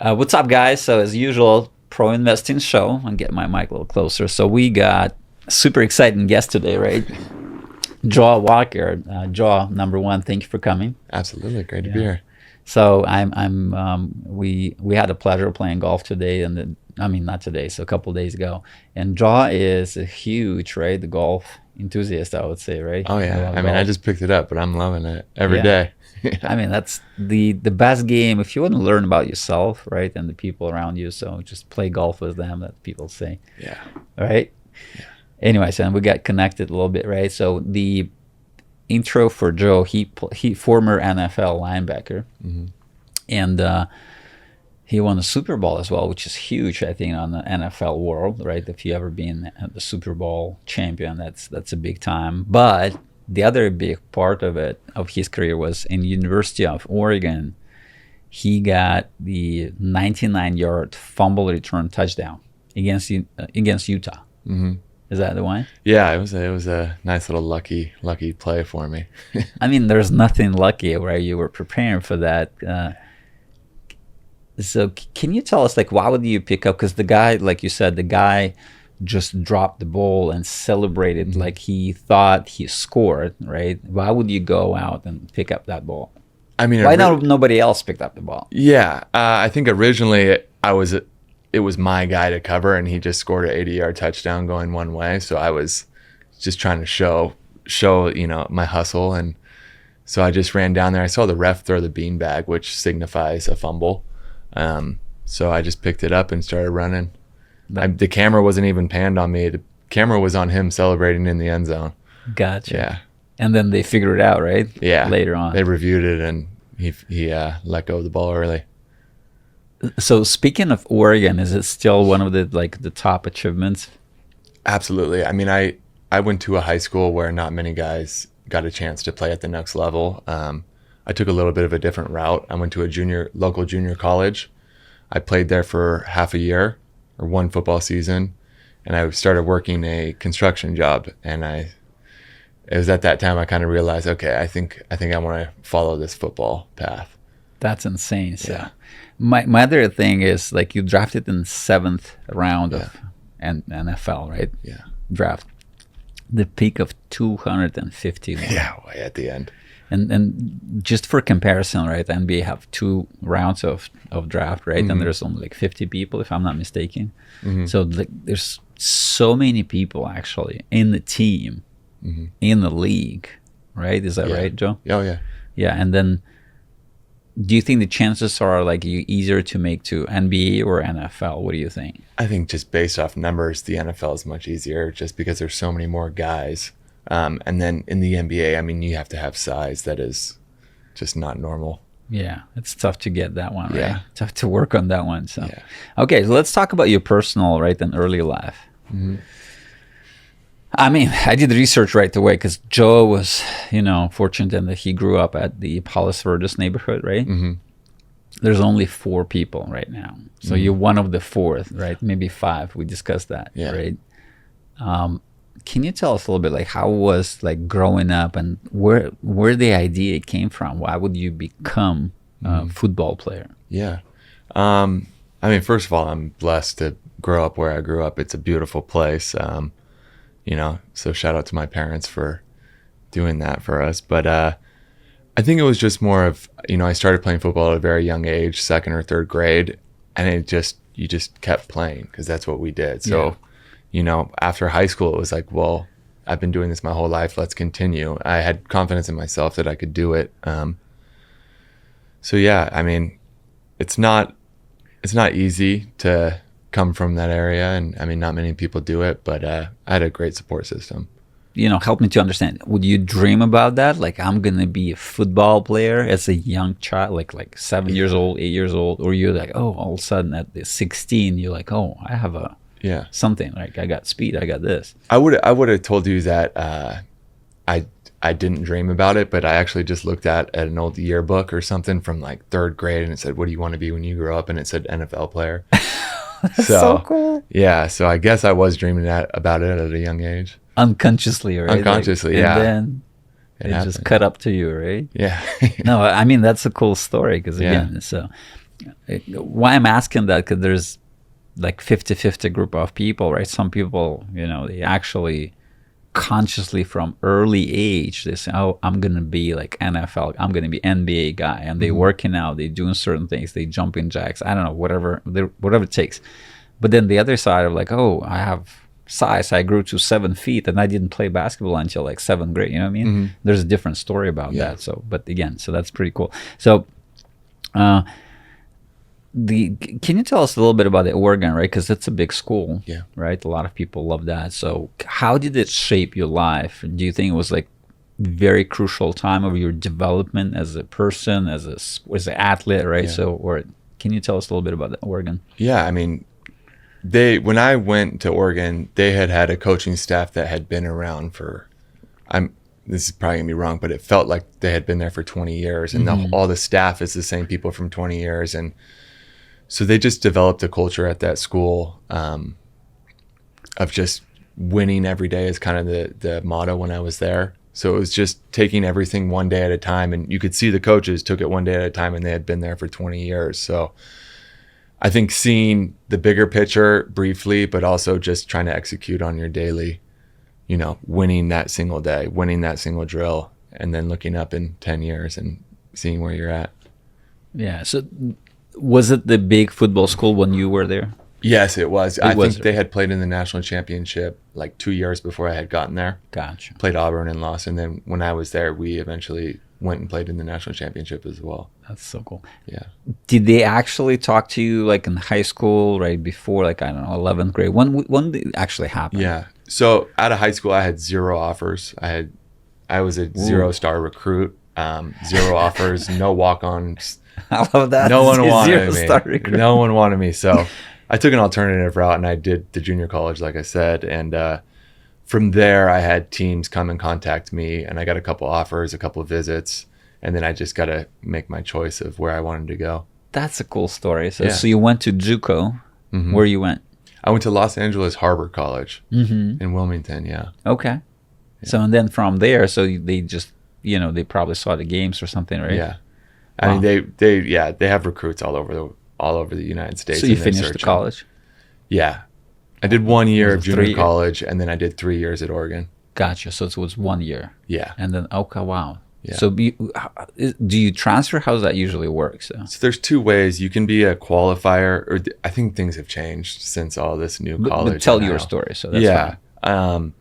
What's up, guys? So as usual, ProInvesting Show. I'll get my mic a little closer. So we got a super exciting guest today, right? Joe Walker. Joe, number one, thank you for coming. Absolutely, great to be here. So we had the pleasure of playing golf today, and not today, so a couple of days ago. And Joe is a huge, right, the golf enthusiast, I would say, right? Oh yeah, I just picked it up, but I'm loving it every day. That's the best game if you want to learn about yourself, right, and the people around you. So just play golf with them, that people say. Yeah. All right. Yeah. Anyways, and we got connected a little bit, right? So the intro for Joe, he former NFL linebacker, and he won the Super Bowl as well, which is huge, I think, on the NFL world, right? If you ever been the Super Bowl champion, that's a big time. But the other big part of his career was in University of Oregon. He got the 99-yard fumble return touchdown against Utah. Mm-hmm. Is that the one? Yeah, it was a nice little lucky play for me. There's nothing lucky where you were preparing for that. So can you tell us, why would you pick up? Because the guy, like you said, the guy just dropped the ball and celebrated like he thought he scored, right? Why would you go out and pick up that ball? Why nobody else picked up the ball? Yeah, I think originally it was my guy to cover, and he just scored an 80-yard touchdown going one way. So I was just trying to show my hustle, and so I just ran down there. I saw the ref throw the beanbag, which signifies a fumble. So I just picked it up and started running. The camera wasn't even panned on me. The camera was on him celebrating in the end zone. Gotcha. Yeah. And then they figured it out, right? Yeah. Later on. They reviewed it, and he let go of the ball early. So speaking of Oregon, is it still one of the top achievements? Absolutely. I went to a high school where not many guys got a chance to play at the next level. I took a little bit of a different route. I went to a local junior college. I played there for half a year, or one football season, and I started working a construction job. And it was at that time I kind of realized, okay, I think I want to follow this football path. That's insane. So yeah. My other thing is, you drafted in the 7th round of NFL, right? Yeah. Draft. The peak of 250. Yeah, way at the end. And just for comparison, right, NBA have 2 rounds of draft, right? Mm-hmm. And there's only 50 people, if I'm not mistaken. Mm-hmm. So there's so many people actually in the team, in the league, right? Is that right, Joe? Oh, yeah. Yeah, and then do you think the chances are easier to make to NBA or NFL? What do you think? I think just based off numbers, the NFL is much easier just because there's so many more guys. And then in the NBA, you have to have size that is just not normal. Yeah, it's tough to get that one, right? Yeah. Tough to work on that one. So, yeah. Okay, so let's talk about your personal, right, and early life. Mm-hmm. I did research right away because Joe was, fortunate in that he grew up at the Palos Verdes neighborhood, right? Mm-hmm. There's only 4 people right now. So you're one of the 4th, right? Maybe 5. We discussed that, right? Can you tell us a little bit, how was growing up, and where the idea came from? Why would you become a football player? Yeah. First of all, I'm blessed to grow up where I grew up. It's a beautiful place. So shout out to my parents for doing that for us. But I think it was just more of, I started playing football at a very young age, 2nd or 3rd grade, and you just kept playing because that's what we did. So, after high school, it was like, well, I've been doing this my whole life. Let's continue. I had confidence in myself that I could do it. It's not easy to come from that area, and not many people do it, but I had a great support system. Help me to understand. Would you dream about that? I'm gonna be a football player as a young child, like 7 years old, 8 years old, or you're like, oh, all of a sudden at the 16, you're like, oh, I have something, I got speed, I got this. I would have told you that I didn't dream about it, but I actually just looked at an old yearbook or something from 3rd grade, and it said, what do you want to be when you grow up? And it said NFL player. So cool. Yeah, so I guess I was dreaming about it at a young age. Unconsciously, right? Unconsciously, yeah. And then it just cut up to you, right? Yeah. No, that's a cool story because again, so Why I'm asking that, because there's like 50-50 group of people, right? Some people, they actually consciously from early age, they say, oh, I'm going to be like NFL, I'm going to be NBA guy. And they working out, they doing certain things, they jumping jacks, I don't know, whatever it takes. But then the other side of like, oh, I have size, I grew to 7 feet and I didn't play basketball until like 7th grade. You know what I mean? There's a different story about that. So, but again, so that's pretty cool. So, can you tell us a little bit about the Oregon, right? Because it's a big school, right? A lot of people love that. So, how did it shape your life? Do you think it was like very crucial time of your development as a person, as an athlete, right? Yeah. So, or can you tell us a little bit about the Oregon? Yeah, I mean, when I went to Oregon, they had a coaching staff that had been around for, this is probably gonna be wrong, but it felt like they had been there for 20 years, and all the staff is the same people from 20 years, and so they just developed a culture at that school of just winning every day is kind of the motto when I was there. So it was just taking everything one day at a time, and you could see the coaches took it one day at a time, and they had been there for 20 years. So I think seeing the bigger picture briefly, but also just trying to execute on your daily, winning that single day, winning that single drill, and then looking up in 10 years and seeing where you're at. Yeah. So was it the big football school when you were there? Yes, it was. I think they had played in the national championship like 2 years before I had gotten there. Gotcha. Played Auburn and lost. And then when I was there, we eventually went and played in the national championship as well. That's so cool. Yeah. Did they actually talk to you like in high school, right before, like, I don't know, 11th grade? When did it actually happen? Yeah. So out of high school, I had 0 offers. I was a 0-star recruit, 0 offers, no walk-ons. I love that. No one wanted me. No one wanted me. So I took an alternative route, and I did the junior college, like I said. And from there, I had teams come and contact me, and I got a couple offers, a couple of visits, and then I just got to make my choice of where I wanted to go. That's a cool story. So you went to JUCO. Where you went? I went to Los Angeles Harbor College in Wilmington, Okay. Yeah. So, and then from there, so they just, they probably saw the games or something, right? Yeah. I mean, they have recruits all over the United States. So you finished the college? Yeah. I did 1 year of junior college, and then I did 3 years at Oregon. Gotcha. So it was 1 year. Yeah. And then, okay, wow. Yeah. So do you transfer? How does that usually work? So there's 2 ways. You can be a qualifier, or I think things have changed since all this new college. But tell your story. So that's fine.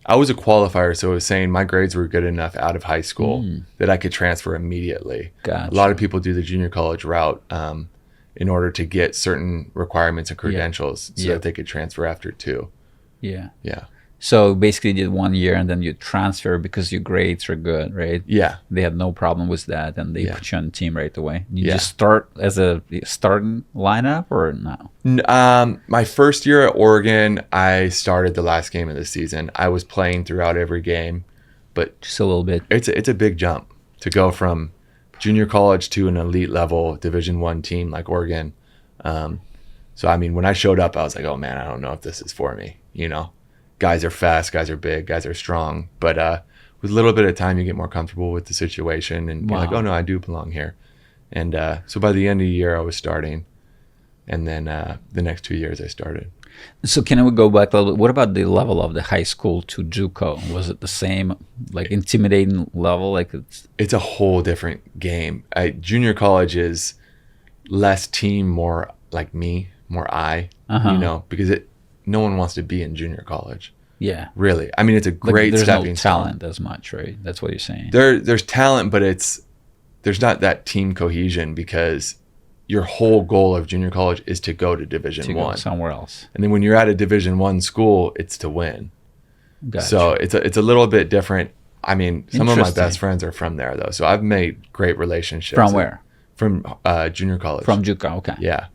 I was a qualifier, so it was saying my grades were good enough out of high school that I could transfer immediately. Gotcha. A lot of people do the junior college route in order to get certain requirements and credentials so that they could transfer after 2. Yeah. Yeah. So basically you did 1 year and then you transfer because your grades are good, right? Yeah. They had no problem with that and they put you on the team right away. You just start as a starting lineup or no? My first year at Oregon, I started the last game of the season. I was playing throughout every game, but just a little bit. It's a big jump to go from junior college to an elite level Division I team like Oregon. So I mean, when I showed up, I was like, oh man, I don't know if this is for me, Guys are fast, guys are big, guys are strong. But with a little bit of time, you get more comfortable with the situation and you're like, oh no, I do belong here. And so by the end of the year, I was starting. And then the next 2 years I started. So can we go back a little bit? What about the level of the high school to JUCO? Was it the same, like intimidating level? Like it's a whole different game. Junior college is less team, more like me, more I, because no one wants to be in junior college. Yeah. Really. I mean, it's a great stepping There's no talent as much, right? That's what you're saying. There's talent, but there's not that team cohesion because your whole goal of junior college is to go to Division I. Go somewhere else. And then when you're at a Division I school, it's to win. Gotcha. So it's a little bit different. I mean, some of my best friends are from there, though. So I've made great relationships. From where? From junior college. From JUCO, okay. Yeah.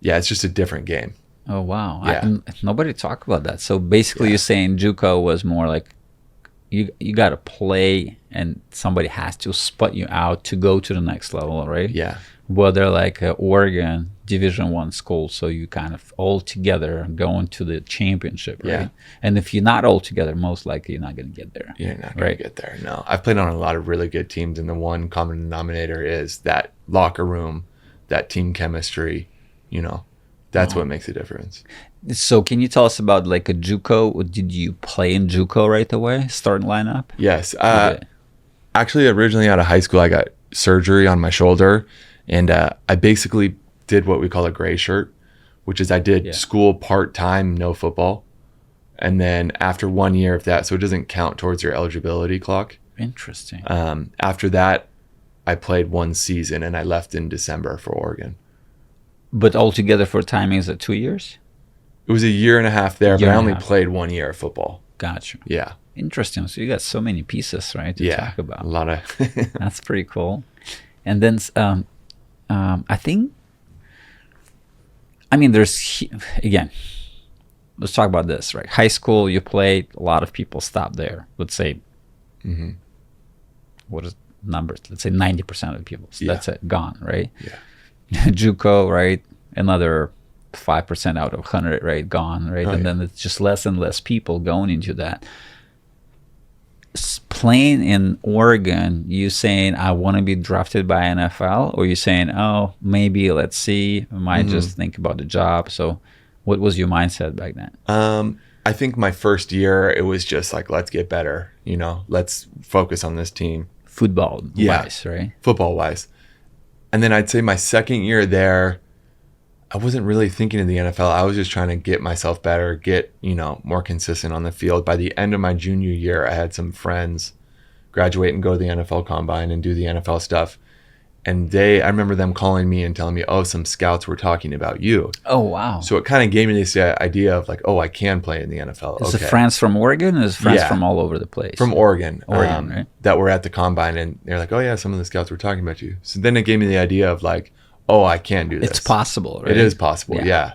It's just a different game. Oh, wow. Yeah. Nobody talked about that. So basically you're saying JUCO was more like you got to play and somebody has to spot you out to go to the next level, right? Yeah. Whether like Oregon Division I school, so you kind of all together going to the championship, right? Yeah. And if you're not all together, most likely you're not going to get there. You're not going to get there, no. I've played on a lot of really good teams, and the one common denominator is that locker room, that team chemistry, that's what makes a difference. So can you tell us about like a JUCO? Did you play in JUCO right away, starting lineup? Yes. Actually, originally out of high school, I got surgery on my shoulder, and I basically did what we call a gray shirt, which is I did school part-time, no football. And then after 1 year of that, so it doesn't count towards your eligibility clock. Interesting. After that, I played 1 season, and I left in December for Oregon. But altogether for timing, is it 2 years? It was a year and a half there, but I only played 1 year of football. Gotcha. Yeah. Interesting. So you got so many pieces, right, to talk about. A lot of... That's pretty cool. And then I think, I mean, there's, again, let's talk about this, right? High school, you played, a lot of people stop there. Let's say, what is numbers? Let's say 90% of the people. So that's it, gone, right? Yeah. JUCO, right? Another 5% out of 100, right? Gone, right? And then it's just less and less people going into that. Playing in Oregon, you saying, I want to be drafted by NFL? Or you saying, oh, maybe, let's see, I might just think about the job. So what was your mindset back then? I think my first year, it was just like, let's get better. Let's focus on this team. Football-wise, right? Football-wise. And then I'd say my second year there, I wasn't really thinking of the NFL. I was just trying to get myself better, get, more consistent on the field. By the end of my junior year, I had some friends graduate and go to the NFL Combine and do the NFL stuff. And I remember them calling me and telling me, oh, some scouts were talking about you. Oh, wow. So it kind of gave me this idea of like, oh, I can play in the NFL. Is it friends from Oregon or is it friends from all over the place? From Oregon. Right? That were at the Combine. And they're like, oh, yeah, some of the scouts were talking about you. So then it gave me the idea of like, oh, I can do this. It's possible, right? It is possible, yeah.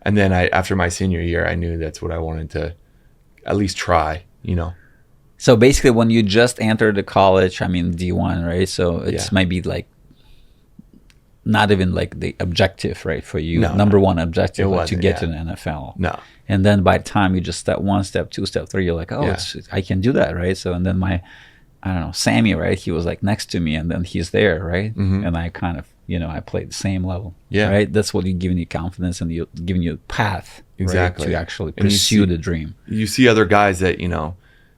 And then after my senior year, I knew that's what I wanted to at least try, So basically when you just entered the college, I mean, D1, right? So it's maybe like not even like the objective, right, for you. Number one objective was to get to the NFL. No. And then by the time you just step 1, step 2, step 3, you're like, oh, I can do that, right? So, and then I don't know, Sammy, right? He was like next to me and then he's there, right? And I kind of, I played the same level, right? That's what you're giving you confidence and you're giving you a path, exactly, right, to actually pursue the dream. You see other guys that,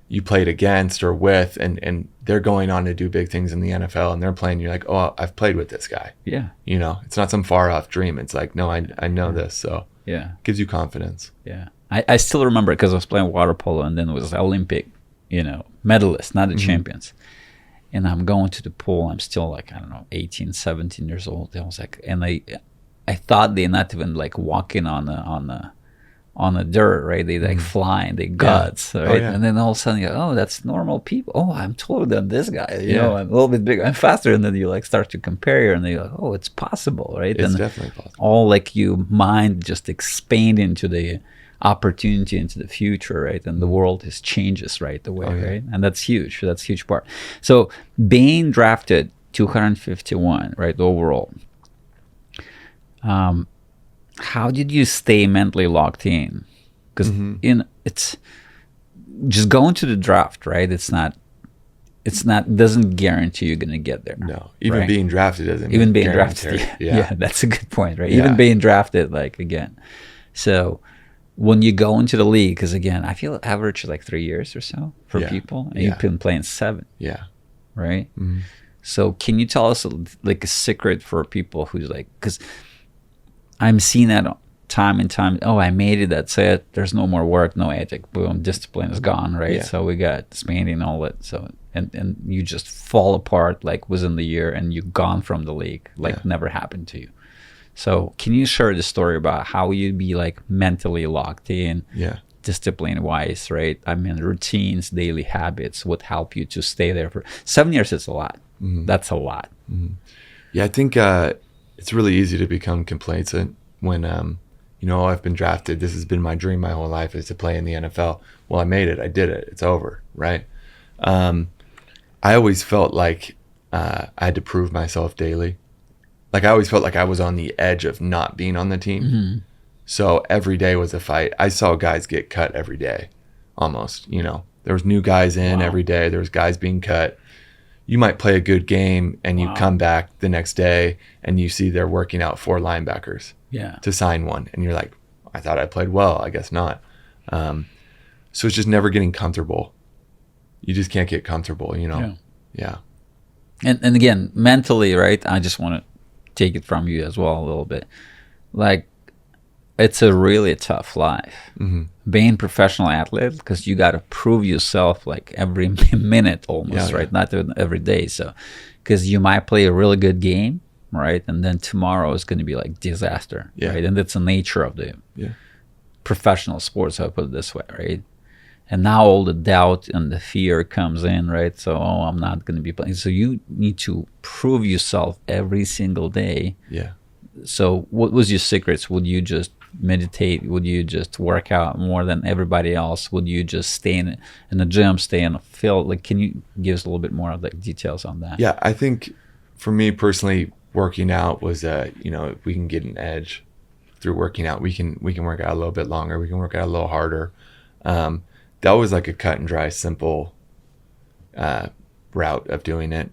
you played against or with, and they're going on to do big things in the NFL and they're playing. You're like, oh, I've played with this guy. Yeah. It's not some far off dream. It's like, no, I know this. So it gives you confidence. Yeah. I still remember because I was playing water polo and then it was Olympic, medalists, not the champions. And I'm going to the pool. I'm still like, I don't know, 18, 17 years old. I was like, and I thought they're not even like walking on the dirt, right? They like flying, they guts, right? And then all of a sudden, you're like, oh, that's normal people. Oh, I'm taller than this guy. You know, I'm a little bit bigger, I'm faster. And then you like start to compare, and then you're like, oh, it's possible, right? It's and definitely possible. All like you mind just expand into the opportunity into the future, right? And the world is changes right away, right? And that's huge. That's a huge part. So being drafted 251, right, overall, how did you stay mentally locked in? Because it's just going to the draft, right? It's not doesn't guarantee you're gonna get there. No, even being drafted doesn't. Even being drafted, yeah, that's a good point, right? Even being drafted, like again. So when you go into the league, because again, I feel average like 3 years or so for people, and you've been playing 7. Yeah. Right. So can you tell us like a secret for people who's like, because I'm seeing that time and time. Oh, I made it. That's it. There's no more work, no ethic. Boom, discipline is gone, right? Yeah. So we got spending all that. So and you just fall apart like within the year, and you're gone from the league, like never happened to you. So can you share the story about how you'd be like mentally locked in, discipline wise, right? I mean, routines, daily habits would help you to stay there for 7 years. Is a lot. That's a lot. Yeah, I think it's really easy to become complacent when, I've been drafted. This has been my dream my whole life, is to play in the NFL. Well, I made it. I did it. It's over, right? I always felt like I had to prove myself daily. Like I always felt like I was on the edge of not being on the team. So every day was a fight. I saw guys get cut every day, almost. There was new guys in every day. There was guys being cut. you might play a good game and you come back the next day and you see they're working out 4 linebackers to sign one. And you're like, I thought I played well. I guess not. So it's just never getting comfortable. You just can't get comfortable, you know? Yeah. And again, mentally, right? I just want to take it from you as well a little bit. Like, it's a really tough life. Being a professional athlete, because you got to prove yourself like every minute almost, right? Not even every day. So, because you might play a really good game, right? And then tomorrow is going to be like disaster, right? And that's the nature of the professional sports, I'll put it this way, right? And now all the doubt and the fear comes in, right? So, I'm not going to be playing. So you need to prove yourself every single day. So what was your secrets? Would you just meditate? Would you just work out more than everybody else? Would you just stay in the gym, stay in the field? Like, can you give us a little bit more of the details on that? Yeah, I think for me personally, working out was you know, we can get an edge through working out. We can work out a little bit longer. We can work out a little harder. That was like a cut and dry, simple route of doing it.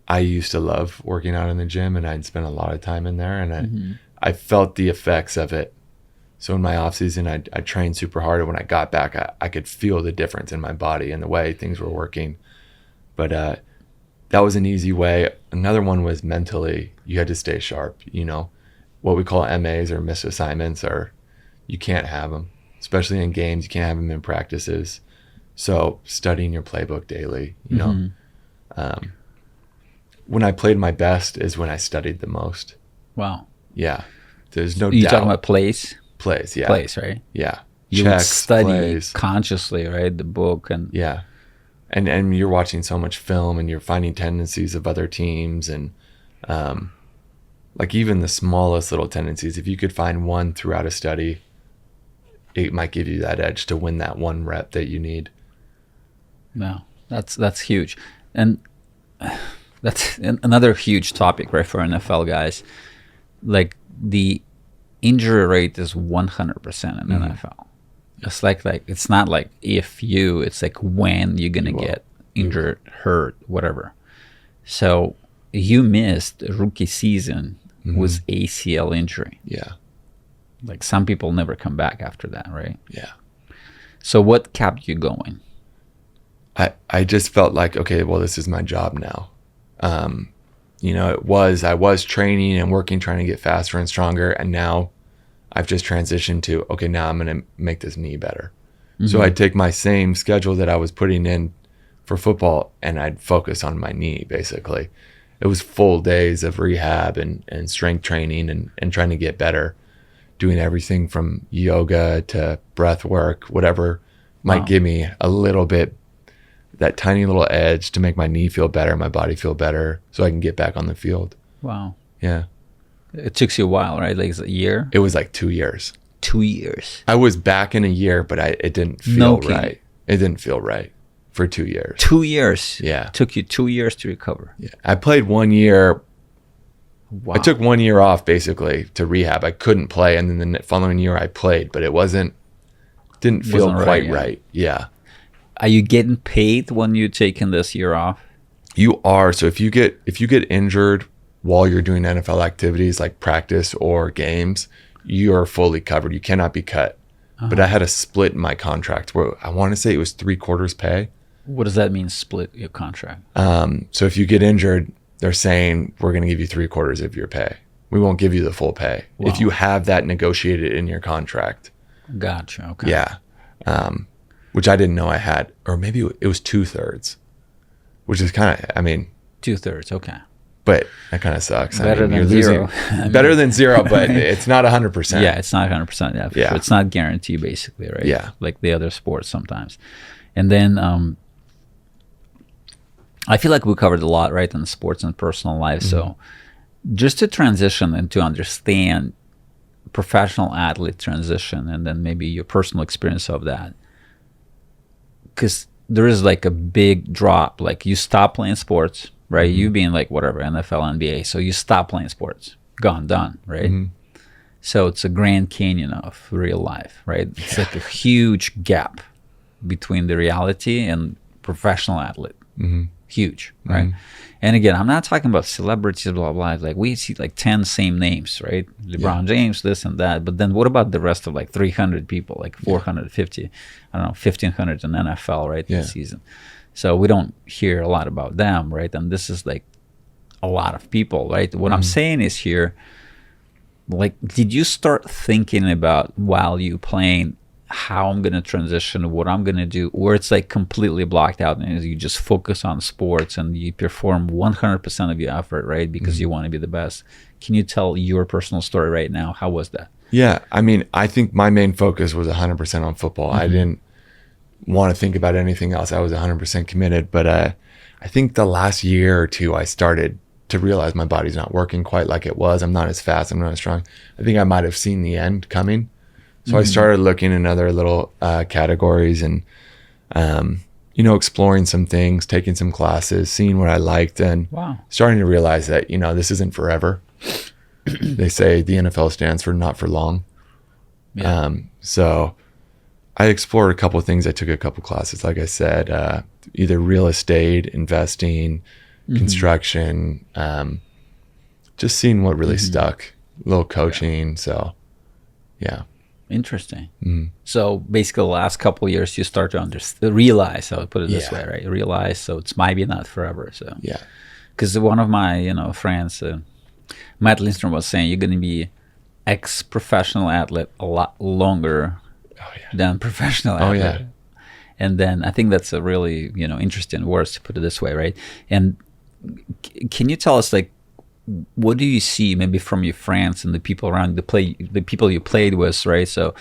I used to love working out in the gym, and I'd spend a lot of time in there, and I felt the effects of it. So in my off season, I trained super hard, and when I got back, I could feel the difference in my body and the way things were working. But that was an easy way. Another one was mentally, you had to stay sharp. You know, what we call MAs or missed assignments, or you can't have them, especially in games. You can't have them in practices. So studying your playbook daily, you know. When I played my best is when I studied the most. Wow. Yeah. There's no doubt. You're talking about plays? Plays, yeah. Plays, right? Yeah. You Checks, would study plays. consciously, right? The book and and you're watching so much film, and you're finding tendencies of other teams, and like even the smallest little tendencies. If you could find one throughout a study, it might give you that edge to win that one rep that you need. No, that's huge. And that's another huge topic, right, for NFL guys. Like, the injury rate is 100% in NFL. It's like it's not like if you, it's like when you're gonna get injured, hurt, whatever. So you missed a rookie season with ACL injury. Yeah. Like, some people never come back after that, right? Yeah. So what kept you going? I just felt like, okay, well, this is my job now. You know, I was training and working, trying to get faster and stronger. And now I've just transitioned to, okay, now I'm going to make this knee better. So I'd take my same schedule that I was putting in for football, and I'd focus on my knee, basically. It was full days of rehab and strength training and trying to get better, doing everything from yoga to breath work, whatever might give me a little bit, that tiny little edge to make my knee feel better, my body feel better, so I can get back on the field. Wow. Yeah. It took you a while, right? Like a year? It was like 2 years. 2 years. I was back in a year, but it didn't feel right. It didn't feel right for 2 years. 2 years? Yeah. Took you 2 years to recover? Yeah. I played 1 year. Wow. I took 1 year off, basically, to rehab. I couldn't play, and then the following year I played, but didn't feel quite right. Yeah. Are you getting paid when you're taking this year off? You are. So if you get injured while you're doing NFL activities like practice or games, you are fully covered. You cannot be cut. But I had a split in my contract where I want to say it was 3/4 pay. What does that mean, split your contract? So if you get injured, they're saying, we're going to give you 3/4 of your pay. We won't give you the full pay. Wow. If you have that negotiated in your contract. Gotcha. Okay. Yeah. Which I didn't know I had, or maybe it was 2/3, which is kind of, 2/3. Okay. But that kind of sucks. Better than zero. Better than zero, but it's not 100%. Yeah, it's not 100%. Yeah, sure. It's not guaranteed, basically, right? Yeah. Like the other sports sometimes. And then I feel like we covered a lot, right, in the sports and personal life. So just to transition and to understand professional athlete transition, and then maybe your personal experience of that. Because there is like a big drop. Like, you stop playing sports, right? You being like whatever, NFL, NBA. So you stop playing sports. Gone, done, right? So it's a Grand Canyon of real life, right? It's like a huge gap between the reality and professional athlete. huge, right? And again, I'm not talking about celebrities, blah, blah. Like we see like 10 same names, right? LeBron James, this and that. But then what about the rest of like 300 people, like 450, I don't know, 1,500 in NFL, right? This season. So we don't hear a lot about them, right? And this is like a lot of people, right? What I'm saying is here, like, did you start thinking about while you playing how I'm going to transition, what I'm going to do, or it's like completely blocked out and you just focus on sports and you perform 100% of your effort, right? Because you want to be the best. Can you tell your personal story right now? How was that? Yeah. I mean, I think my main focus was 100% on football. I didn't want to think about anything else. I was 100% committed. But I think the last year or two, I started to realize my body's not working quite like it was. I'm not as fast. I'm not as strong. I think I might have seen the end coming. So I started looking in other little categories and, exploring some things, taking some classes, seeing what I liked, and starting to realize that, this isn't forever. They say the NFL stands for not for long. Yeah. So I explored a couple of things. I took a couple classes, like I said, either real estate, investing, construction, just seeing what really stuck, a little coaching. So, yeah. Interesting. So basically the last couple of years you start to realize, I would put it this way, right? Realize, so it's maybe not forever. So because one of my friends, Matt Lindstrom, was saying you're going to be ex-professional athlete a lot longer than professional athlete. And then I think that's a really interesting words, to put it this way, right? And can you tell us, like, what do you see maybe from your friends and the people around the people you played with, right? So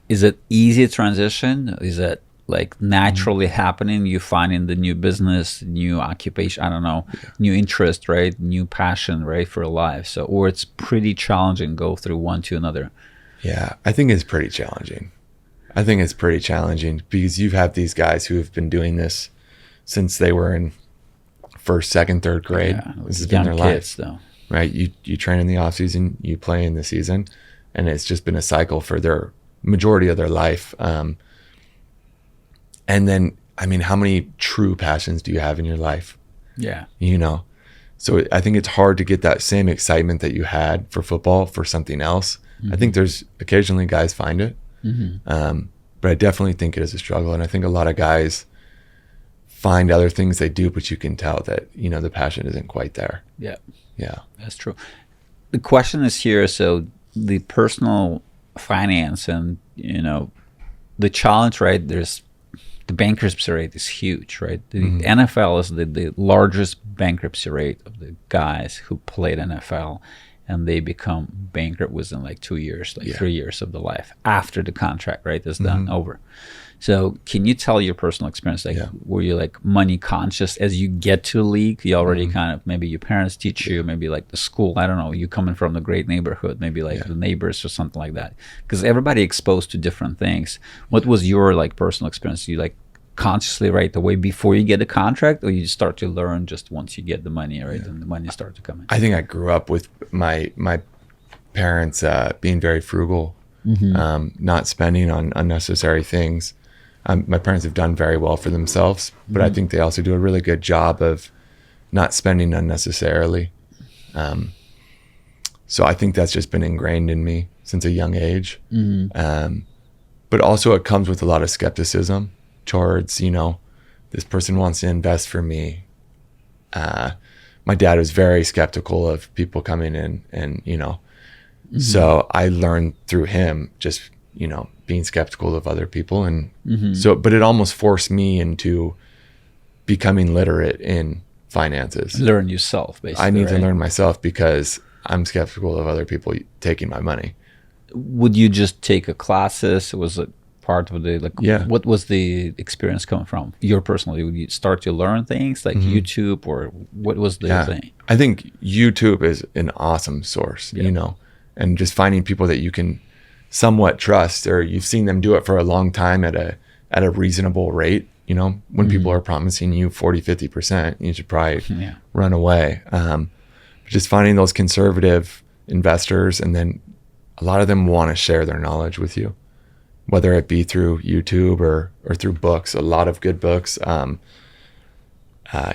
is it easy transition? Is it like naturally happening? You finding the new business, new occupation, I don't know, new interest, right? New passion, right, for life. So, or it's pretty challenging, go through one to another. Yeah, I think it's pretty challenging. Because you have these guys who have been doing this since they were in first, second, third grade. This has been their life, though. Right? You train in the off season, you play in the season, and it's just been a cycle for their majority of their life. And then, I mean, how many true passions do you have in your life? Yeah. So I think it's hard to get that same excitement that you had for football for something else. I think there's occasionally guys find it. But I definitely think it is a struggle. And I think a lot of guys find other things they do, but you can tell that, the passion isn't quite there. Yeah. Yeah. That's true. The question is here, so the personal finance and, the challenge, right? There's the bankruptcy rate is huge, right? The NFL is the largest bankruptcy rate of the guys who played NFL, and they become bankrupt within like 2 years, 3 years of the life after the contract, right, is done over. So can you tell your personal experience, like were you like money conscious as you get to the league? You already kind of, maybe your parents teach you, maybe like the school, I don't know, you coming from a great neighborhood, maybe like the neighbors or something like that, because everybody exposed to different things. What was your like personal experience? You like consciously right away before you get a contract, or you start to learn just once you get the money, right? And the money start to come in? I think I grew up with my parents being very frugal, not spending on unnecessary things. My parents have done very well for themselves, but I think they also do a really good job of not spending unnecessarily. So I think that's just been ingrained in me since a young age. But also it comes with a lot of skepticism towards, this person wants to invest for me. My dad was very skeptical of people coming in and, so I learned through him just, being skeptical of other people. And so, but it almost forced me into becoming literate in finances. Learn yourself, basically. I need to learn myself because I'm skeptical of other people taking my money. Would you just take a classes? Was it part of the, what was the experience coming from? Your personally, would you start to learn things like YouTube, or what was the thing? I think YouTube is an awesome source, and just finding people that you can somewhat trust, or you've seen them do it for a long time at a reasonable rate. When people are promising you 40-50%, you should probably run away. Just finding those conservative investors, and then a lot of them want to share their knowledge with you, whether it be through YouTube or through books. A lot of good books.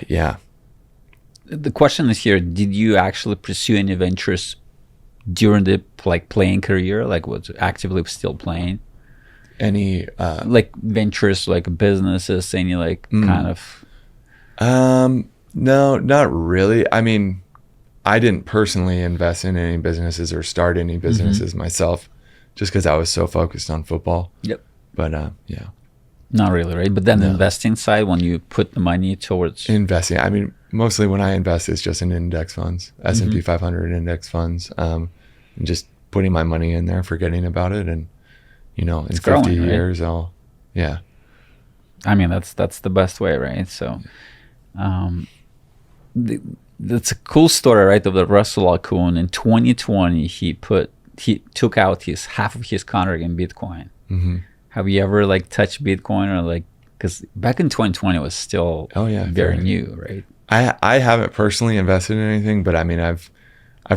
Yeah. The question is here: did you actually pursue any ventures during the playing career? Like, was actively still playing? Any Like ventures, like businesses, any kind of? No, not really. I mean, I didn't personally invest in any businesses or start any businesses myself, just because I was so focused on football. Yep. But yeah. Not really, right? But then the investing side, when you put the money towards investing, I mean, mostly when I invest, it's just in index funds, S&P 500 index funds, and just putting my money in there, forgetting about it, and in 50 growing, years, right? Yeah. I mean, that's the best way, right? So, that's a cool story, right? Of the Russell Alcoon in 2020, he took out half of his contract in Bitcoin. Have you ever touched Bitcoin or because back in 2020 it was still very new, right? I haven't personally invested in anything, but I mean, I've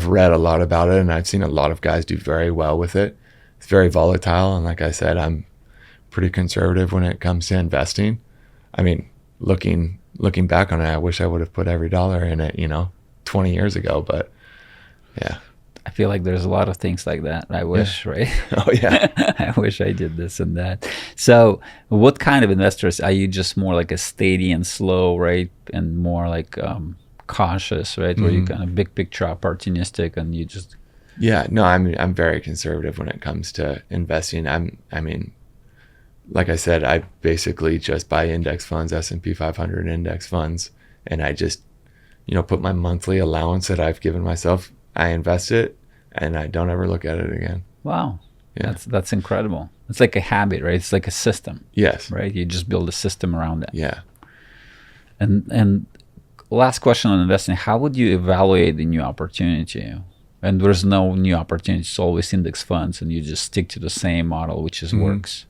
read a lot about it, and I've seen a lot of guys do very well with it. It's very volatile, and like I said, I'm pretty conservative when it comes to investing. I mean, looking back on it, I wish I would have put every dollar in it, 20 years ago, but yeah. I feel like there's a lot of things like that. I wish, right? Oh, yeah. I wish I did this and that. So what kind of investors? Are you just more like a steady and slow, right? And more cautious, right? Where you kind of big picture opportunistic and you just... Yeah, no, I'm very conservative when it comes to investing. I mean, like I said, I basically just buy index funds, S&P 500 index funds, and I just, put my monthly allowance that I've given myself, I invest it, and I don't ever look at it again. Wow. Yeah. That's incredible. It's like a habit, right? It's like a system. Yes. Right? You just build a system around that. Yeah. And last question on investing, how would you evaluate the new opportunity? And there's no new opportunity, it's always index funds, and you just stick to the same model, which is works.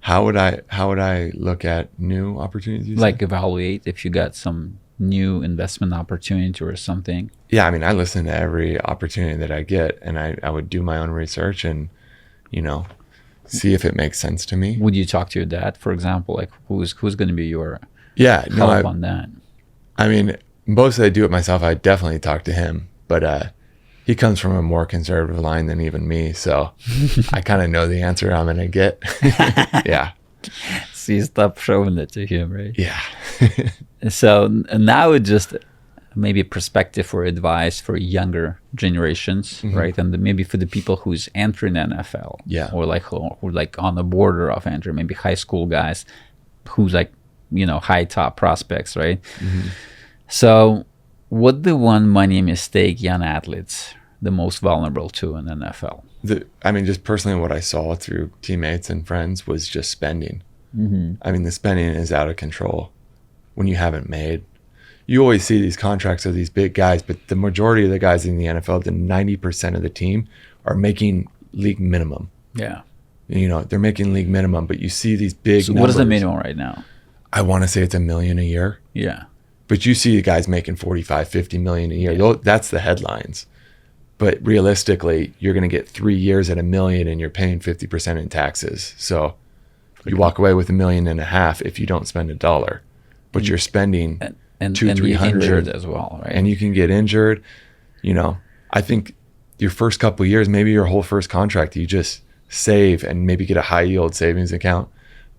How would I look at new opportunities? Evaluate if you got some new investment opportunity or something. Yeah, I mean, I listen to every opportunity that I get, and I would do my own research and, see if it makes sense to me. Would you talk to your dad, for example? Who's going to be your help on that? I mean, mostly I do it myself. I definitely talk to him, but he comes from a more conservative line than even me, so I kind of know the answer I'm going to get. Yeah. So you stop showing it to him, right? Yeah. So now it's just maybe perspective or advice for younger generations, right? And maybe for the people who's entering NFL, or on the border of entry, maybe high school guys who's high top prospects, right? So what the one money mistake young athletes the most vulnerable to in NFL? I mean, just personally what I saw through teammates and friends was just spending. I mean, the spending is out of control when you haven't made. You always see these contracts of these big guys, but the majority of the guys in the NFL, the 90% of the team are making league minimum. Yeah. They're making league minimum, but you see these big numbers. What is the minimum right now? I want to say it's $1 million a year. Yeah. But you see the guys making 45, 50 million a year. Yeah. That's the headlines. But realistically, you're going to get 3 years at $1 million and you're paying 50% in taxes. So you walk away with $1.5 million if you don't spend $1. But you're spending and $200, $300 injured as well, right? And you can get injured. I think your first couple of years, maybe your whole first contract, you just save and maybe get a high yield savings account,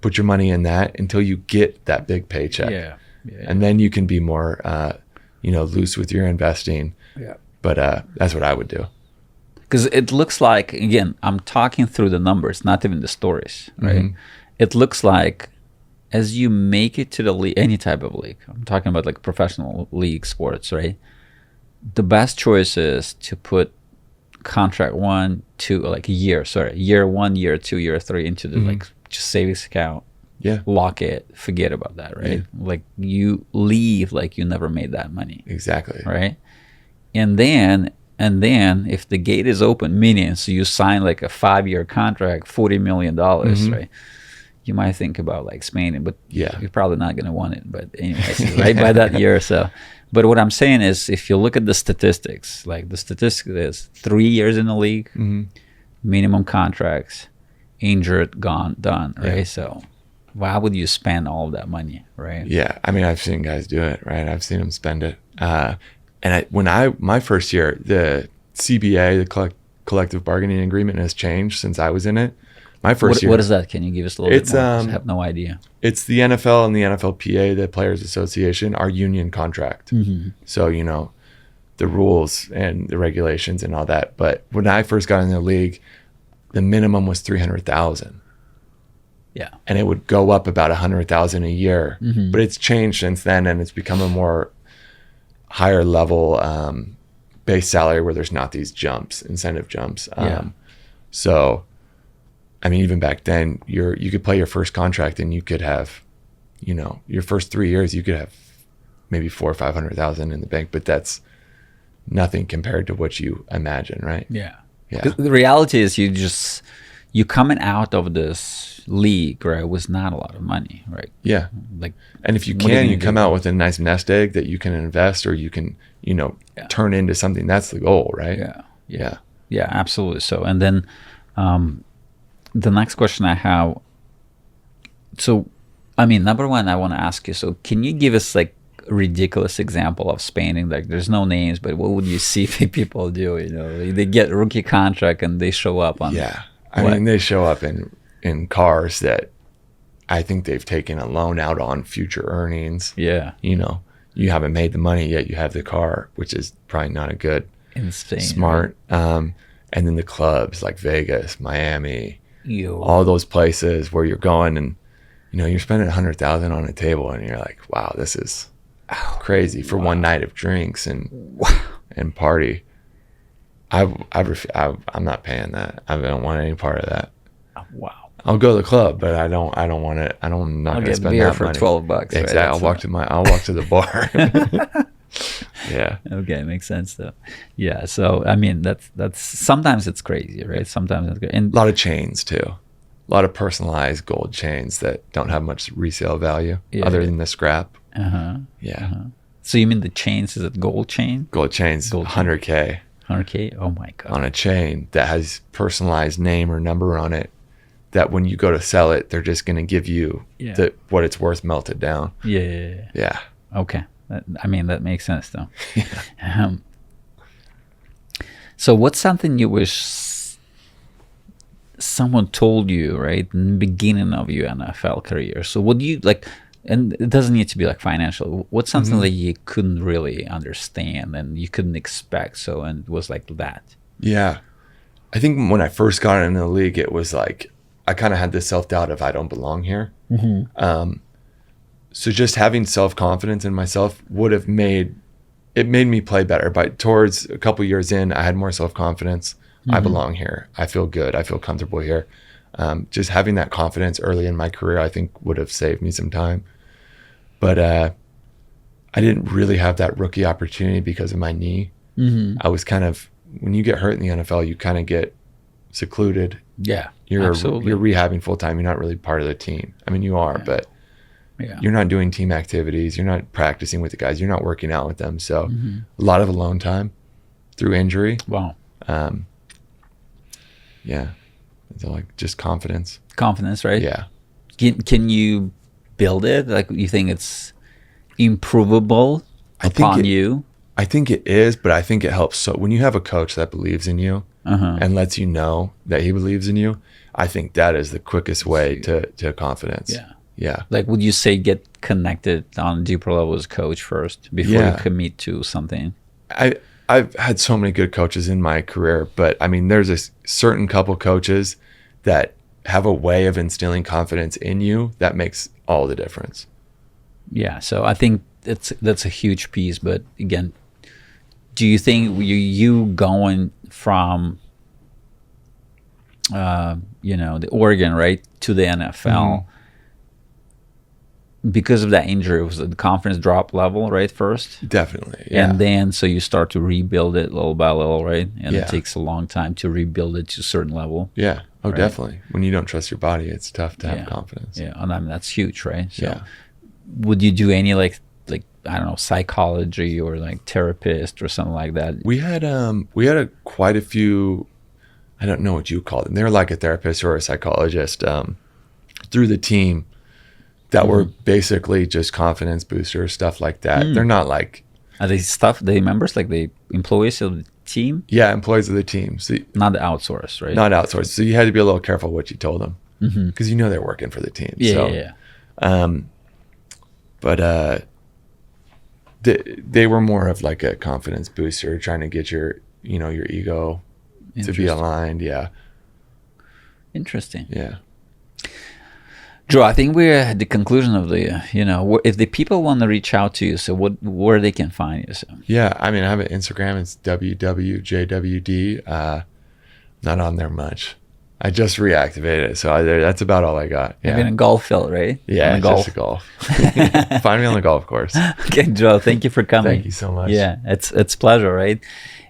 put your money in that until you get that big paycheck. Yeah. And then you can be more, loose with your investing. Yeah. But that's what I would do. Because it looks like, again, I'm talking through the numbers, not even the stories, right? It looks like as you make it to the league, any type of league, I'm talking about professional league sports, right? The best choice is to put contract year 1, year 2, year 3 into the just savings account. Yeah. Lock it, forget about that, right? Yeah. You leave you never made that money. Exactly. Right? And then if the gate is open, meaning so you sign a 5-year contract, $40 million, right? You might think about expanding, but you're probably not going to want it. But anyways, right by that year or so. But what I'm saying is, if you look at the statistics, the statistic is 3 years in the league, minimum contracts, injured, gone, done, right? Yeah. So why would you spend all of that money, right? Yeah, I mean, I've seen guys do it, right? I've seen them spend it. And my first year, the CBA, the collective bargaining agreement, has changed since I was in it. My first year. What is that? Can you give us a little bit more? 'Cause I have no idea. It's the NFL and the NFLPA, the Players Association, our union contract. So, you know, the rules and the regulations and all that. But when I first got in the league, the minimum was 300,000. Yeah. And it would go up about 100,000 a year. But it's changed since then, and it's become a more higher level base salary where there's not these incentive jumps. So, I mean, even back then, you could play your first contract and you could have, you know, your first 3 years, you could have maybe 400,000 or 500,000 in the bank, but that's nothing compared to what you imagine, right? Yeah. Yeah. 'Cause the reality is you coming out of this league, right, was not a lot of money, right? Yeah. Like, and if you what are can, you you gonna come do? out with a nice nest egg that you can invest or you can, you know, turn into something. That's the goal, right? Yeah, absolutely. So, and then the next question I have, so, I mean, number one, I want to ask you, so can you give us like a ridiculous example of spending? Like, there's no names, but what would you see people do? You know, they get rookie contract and they show up on. Yeah. I mean, they show up in cars that I think they've taken a loan out on future earnings. Yeah. You know, you haven't made the money yet, you have the car, which is probably not a good, Insane. smart. Right? And then the clubs like Vegas, Miami, Yo. all those places where you're going and, you know, you're spending 100,000 on a table and you're like, wow, this is crazy for one night of drinks and party. I'm not paying that. I don't want any part of that. Wow. I'll go to the club, but I don't want it. I'm not I'll going to get spend beer that for money. $12. Exactly. Right? I'll walk to the bar. Yeah. Okay, makes sense though. Yeah. So I mean, that's sometimes it's crazy, right? Sometimes it's good. And A lot of chains too. A lot of personalized gold chains that don't have much resale value other than the scrap. Yeah. So you mean the chains? Is it gold chain? Gold chains, Gold 100K 100K? Oh my god. on a chain that has personalized name or number on it. That when you go to sell it, they're just going to give you what it's worth melted down. Yeah. Okay. I mean, that makes sense though. So what's something you wish someone told you, right, in the beginning of your NFL career? So what do you like, and it doesn't need to be like financial. What's something that you couldn't really understand and you couldn't expect? So, and it was like that. Yeah. I think when I first got into the league, it was like, I kind of had this self-doubt of I don't belong here. So just having self-confidence in myself made me play better. But towards a couple years in, I had more self-confidence. I belong here. I feel good. I feel comfortable here. Just having that confidence early in my career, I think would have saved me some time. But I didn't really have that rookie opportunity because of my knee. I was kind of, when you get hurt in the NFL, you kind of get secluded. Yeah, You're absolutely. you're rehabbing full time. You're not really part of the team. I mean, you are, but you're not doing team activities. You're not practicing with the guys. You're not working out with them. So a lot of alone time through injury. Wow. Yeah. So like just confidence. Confidence, right? Yeah. Can you build it? Like, you think it's improvable upon you? I think it is, but I think it helps. So when you have a coach that believes in you and lets you know that he believes in you, I think that is the quickest way to confidence. Yeah. Like, would you say get connected on a deeper level as coach first before you commit to something? I've had so many good coaches in my career, but I mean, there's a certain couple coaches that have a way of instilling confidence in you that makes all the difference. Yeah. So I think that's a huge piece. But again, do you think you going from, the Oregon, right, to the NFL, because of that injury, was the confidence drop level, right, first? Definitely, yeah. And then so you start to rebuild it little by little, right? And it takes a long time to rebuild it to a certain level. Yeah. Oh, right? Definitely. When you don't trust your body, it's tough to have confidence. Yeah, and I mean, that's huge, right? So would you do any like I don't know, psychology or like therapist or something like that? We had quite a few, I don't know what you call them. They're like a therapist or a psychologist through the team that were basically just confidence boosters, stuff like that. They're not like... Are they members, like the employees of the team? Yeah, employees of the team. So, not outsourced, right? Not outsourced. So you had to be a little careful what you told them, because they're working for the team. Yeah. But they were more of like a confidence booster, trying to get your ego to be aligned. Yeah. Interesting. Yeah. Joe, I think we're at the conclusion of the, if the people want to reach out to you, so where they can find you. So. Yeah, I mean, I have an Instagram. It's WWJWD. Not on there much. I just reactivated it, so that's about all I got. Yeah. Maybe in a golf field, right? Yeah, just a golf. Find me on the golf course. Okay, Joe, thank you for coming. Thank you so much. Yeah, it's pleasure, right?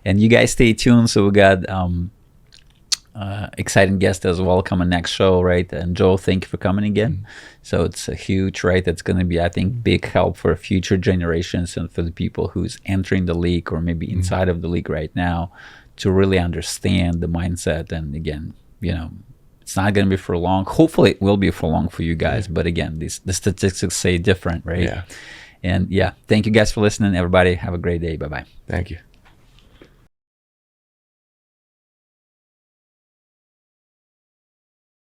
And you guys stay tuned. So we got exciting guest as well coming next show, right? And Joe, thank you for coming again. So it's a huge, right? That's going to be, I think, big help for future generations and for the people who's entering the league or maybe inside of the league right now to really understand the mindset. And again, it's not going to be for long. Hopefully it will be for long for you guys. But again, the statistics say different, right? Yeah. And thank you guys for listening, everybody. Have a great day. Bye-bye. Thank you.